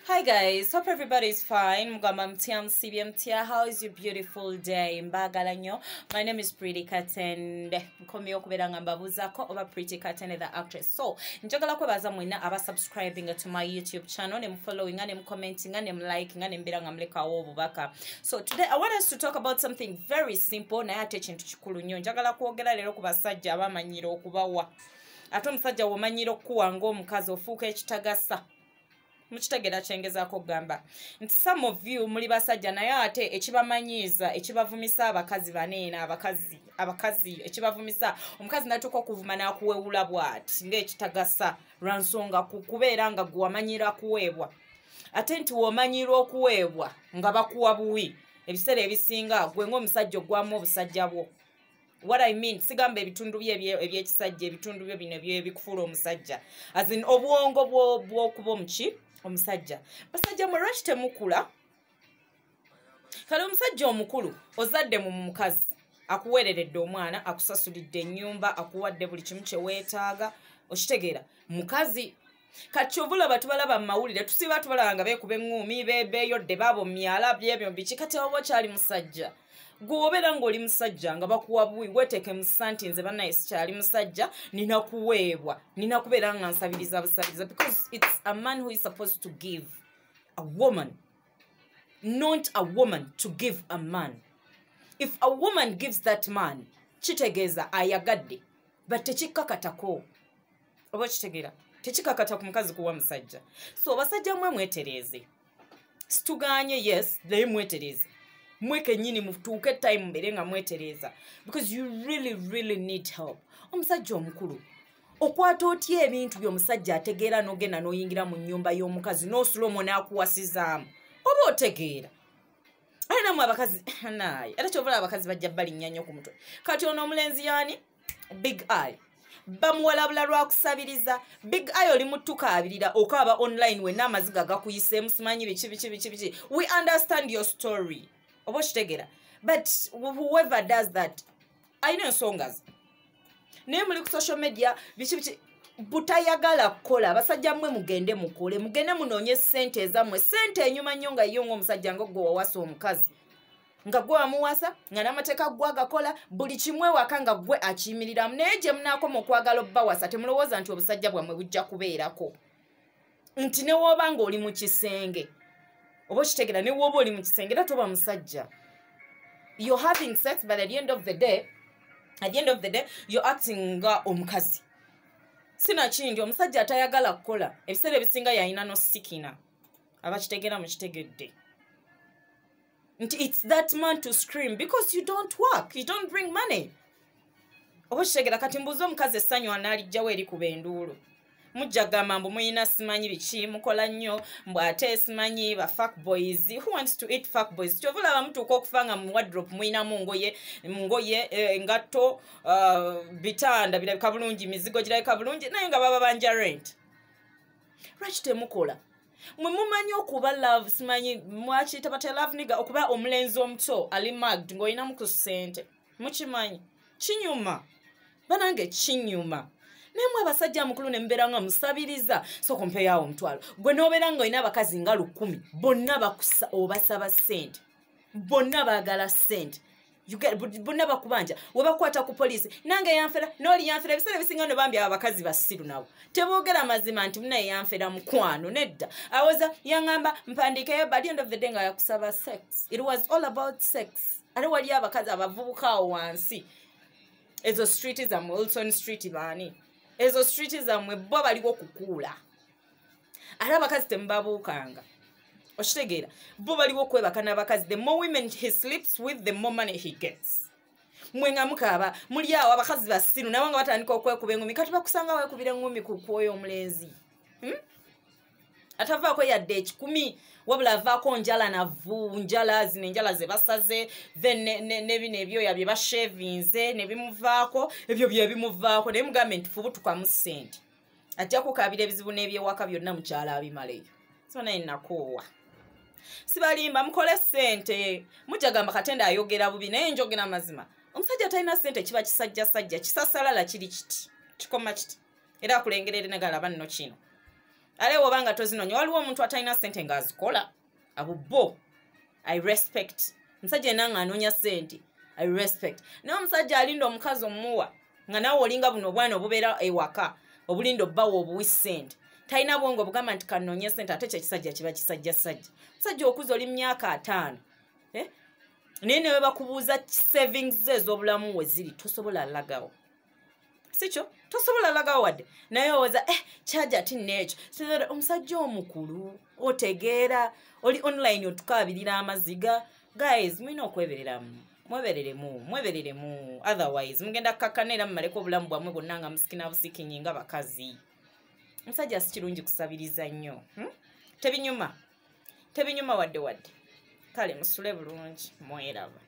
Hi guys, hope everybody's fine. Mugamba mtia msibi mtia. How is your beautiful day? Mbagala nnyo. My name is Pretty Katende. Nkomye okubeera nga mbabuzaako oba Pretty Katende the actress. So, njagala kwebaza mwena aba subscribing to my YouTube channel, ne following and ne commenting and ne liking and mbeera nga mlekawo obubaka. So today I want us to talk about something very simple naye ate kintu kikulu nnyo. Njagala kwogera leero ku basajja abamanyira okubawa. Ate omusajja womanyira okuwa ng'omukazi ofuuka ekitagasa. Mukitegera kyengezaako gamba nti some of you muli basajja naye ate ekibamanyiiza ekibavumisa abakazi baneena abakazi ekibavumisa omukazi natuuka okuvuma n'akuwewula bw'ati ng'ekitagasa lwa nsonga kubeera nga gwamanyira kuweebwa ate nti womanyirwa okuweebwa nga bakuwa buwi ebiseera ebisinga gwe ng'omusajja ogwamu obusajja bwo. What I mean, sigamba ebitundu ebyekisajja ebitundu byo bino ebikufuula omusajja as in obwongo bw'okuba omuki omusajja basajja mu lwaki temukula kale omusajja omukulu ozadde mu mukazi akuweereredde omwana akusasulidde ennyumba akuwadde buli kimu kye weetaaga okitegeera mukazi kati obulaba tubalaba mu mawulire tusiba tubalaba nga beekuba eŋŋuumi beeyodde baabo myala byebyo biki kati oba okyali musajja gwobeera ng'oli musajja nga bakuwa buwi weeteeke mu santi nze bannaye sikyali musajja nina kuweebwa nina kubeera nga nsabiriza busabiriza because it's a man who is supposed to give a woman, not a woman to give a man. If a woman gives that man kitegeeza ayagadde but tekikkakatako oba kitegeera tekikakata ku mukazi kuwa musajja. So basajja mwe mwetereeze situganye yes naye mwetereeze mweke nyini mutuuke time mbere nga mwetereza because you really need help. Omusajja omukulu okwata otya ebintu by'omusajja ategeera n'ogenda n'oyingira mu nnyumba y'omukazi n'osula omwo n'akuwasizaamu oba otegeera alinamu abakazi naye ate kyovala abakazi bajja balinnya nnyo ku mutwe kati ono omulenzi yaani big eye bamuwalabula lwakusabiriza big eye oli mutukaabirira okaaba online wenna amaziga gakuyiseemu simanyi biki we understand your story oba kitegera but whoever does that ayina ensonga ze naye muli ku social media biki butayagala kukola abasajja mmwe mugende mukole mugende munoonye ssente ezammwe ssente enyuma nnyo nga yo ng'omusajja nga gwe wawasa omukazi nga gwe wamuwasa nga n'amateeka gwe agakola buli kimwe waka nga gwe akiyimiriramu naye gye munaakoma okwagala obbawasa temulowooza nti obusajja bwammwe bujja kubeerako nti ne wooba ng'oli mu kisenge oba kitegera ne wooba oli mu kisenge era toba musajja you're having sex but at the end of the day you're acting nga omukazi sina kindi omusajja atayagala kukola ebiseera ebisinga yalina nosikina abakitegera mukitegedde nti it's that man to scream because you don't work, you don't bring money oba kitegera kati mbuuza omukazi essanyu anaalijjawo eri kuba enduulu mujja gamba mbu muyina simanyi biki mukola nnyo mbw ate simanyi ba fuckboys. Who wants to eat fuckboys? Kyovulaba mutuuka okufanga mu wardrobe muyinamu ngoye engatto bitanda birabika bulungi mizigo girabika bulungi naye nga baba banja rent. Lwaki temukola mwe mumanyi okuba love simanyi mwakiyita bata love nigga okuba omulenzi omuto ali magged ng'olinamu ku ssente mukimanyi kinyuma banange kinyuma nemwe abasajja mukulu nembeera nga musabiriza so kompeyawo omutwalo gwe n'obeera nga olina abakazi nga 100 bonna bakusa obasaba ssente bonna baagala ssente bonna bakubanja we bakwata ku poliisi nange yanfera n'oli yanfera ebiseera ebisinga ne bambi abakazi basiru nabo teboogera mazima nti munaye yanfera mukwano nedda awoza yaŋŋamba mpandiikeyo by the end of the day nga yakusaba sex. It was all about sex. Ate wali abakazi abavubuka awo wansi ezo street zammwe Wilson Street baani ezo street zammwe bo baliwo kukuula ate abakazi temubabuukanga okitegeera bo baliwo kwebaka n'abakazi. The more women he sleeps with the more money he gets. Mwe nga mukaaba muli awo abakazi basiru nabo nga batandika okwekuba engumi kati bakusanga weekubira engumi ku kwoyo omulenzi atavaako yadde ekikumi wabula avaako njala zino enjala ze basaze then ne bino ebyoya bye bashevinze ne bimuvaako ebyo bye bimuvaako naye mugambe nti fubutukamu ssente ajja kukaabira ebizibu n'ebyewaka byonna mukyala abimaleyo so naye nakoowa sibalimba mukole ssente mujja gamba Katende ayogera bubi naye njogera mazima omusajja talina ssente kiba kisajjasajja kisasalala kiri kiti kikoma kiti era akulengerere nagalaba nno kino ale wobanga tozinonya waliwo omuntu atalina ssente ng'azikola abo bo I respect musajja nanga anonya ssente I respect naye omusajja alinda omukazi omuwa nga nawe olinga buno obwana obubeera ewaka obulindo bbawo obuwi ssente talina bwongo obugamba nti kanonye ssente ate kyekisajja kiba kisajjasajja musajja okuza oli myaka 5 naye newe bakubuuza savings ez'obulamu we ziri tosobola lagawo sikyo tosobola lagawo wadde naye owoza kyaja ati neekyo omusajja omukulu otegeera oli online otukaabirira amaziga guys mulina okwebereramu mwebereremu otherwise mugenda kukakkana era mumaleko obulamu bwammwe bwonna nga musikina busikinyi nga bakazi omusajja si kirungi kusabiriza nnyo tebinyuma wadde kale musule bulungi mweraba